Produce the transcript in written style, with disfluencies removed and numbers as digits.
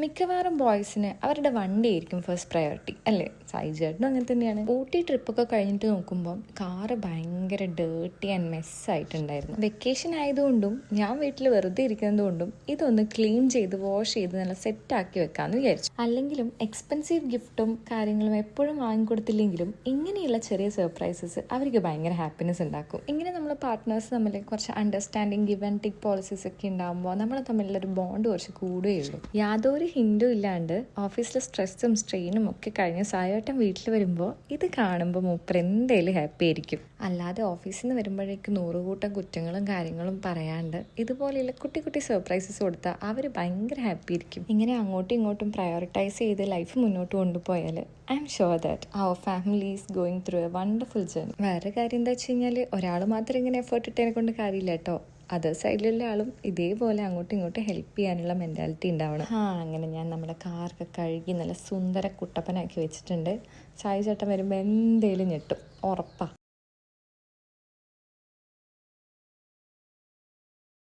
മിക്കവാറും ബോയ്സിന് അവരുടെ വണ്ടിയായിരിക്കും first priority അല്ലേ? സായി ചേട്ടനും അങ്ങനെ തന്നെയാണ്. ഊട്ടി ട്രിപ്പൊക്കെ കഴിഞ്ഞിട്ട് നോക്കുമ്പോൾ കാറ് ഭയങ്കര ഡേർട്ടി ആൻഡ് മെസ്സായിട്ടുണ്ടായിരുന്നു. വെക്കേഷൻ ആയതുകൊണ്ടും ഞാൻ വീട്ടിൽ വെറുതെ ഇരിക്കുന്നത് കൊണ്ടും ഇതൊന്ന് ക്ലീൻ ചെയ്ത് വാഷ് ചെയ്ത് നല്ല സെറ്റാക്കി വെക്കാമെന്ന് വിചാരിച്ചു. അല്ലെങ്കിലും എക്സ്പെൻസീവ് ഗിഫ്റ്റും കാര്യങ്ങളും എപ്പോഴും വാങ്ങിക്കൊടുത്തില്ലെങ്കിലും ഇങ്ങനെയുള്ള ചെറിയ സർപ്രൈസസ് അവർക്ക് ഭയങ്കര ഹാപ്പിനെസ് ഉണ്ടാക്കും. ഇങ്ങനെ നമ്മൾ പാർട്ട്നേഴ്സ് തമ്മിൽ കുറച്ച് understanding give and take policies ഒക്കെ ഉണ്ടാകുമ്പോൾ നമ്മൾ തമ്മിലുള്ളൊരു ബോണ്ട് കുറച്ച് കൂടുകയുള്ളൂ. യാതൊരു ഹിന്ദു ഇല്ലാണ്ട് ഓഫീസിലെ സ്ട്രെസ്സും സ്ട്രെയിനും ഒക്കെ കഴിഞ്ഞ് സായോട്ടം വീട്ടിൽ വരുമ്പോൾ ഇത് കാണുമ്പോൾ മൂപ്പർ എന്തായാലും ഹാപ്പി ആയിരിക്കും. അല്ലാതെ ഓഫീസിൽ നിന്ന് വരുമ്പോഴേക്കും 100 കൂട്ടം കുറ്റങ്ങളും കാര്യങ്ങളും പറയാണ്ട് ഇതുപോലെയുള്ള കുട്ടി കുട്ടി സർപ്രൈസസ് കൊടുത്താൽ അവർ ഭയങ്കര ഹാപ്പി ആയിരിക്കും. ഇങ്ങനെ അങ്ങോട്ടും ഇങ്ങോട്ടും പ്രയോറിറ്റൈസ് ചെയ്ത് ലൈഫ് മുന്നോട്ട് കൊണ്ടുപോയാൽ I am sure that our family is going through a wonderful journey. വേറെ കാര്യം എന്താ വെച്ച് കഴിഞ്ഞാൽ ഒരാൾ മാത്രം ഇങ്ങനെ എഫേർട്ട് ഇട്ടതിനെ കൊണ്ട് കാര്യമില്ല കേട്ടോ. അതർ സൈഡിലുള്ള ആളും ഇതേപോലെ അങ്ങോട്ടും ഇങ്ങോട്ടും ഹെൽപ്പ് ചെയ്യാനുള്ള മെൻറ്റാലിറ്റി ഉണ്ടാവണം. അങ്ങനെ ഞാൻ നമ്മുടെ കാറൊക്കെ കഴുകി നല്ല സുന്ദര കുട്ടപ്പനാക്കി വെച്ചിട്ടുണ്ട്. സായി ചേട്ടൻ വരുമ്പോൾ എന്തേലും ഞെട്ടും, ഉറപ്പാ.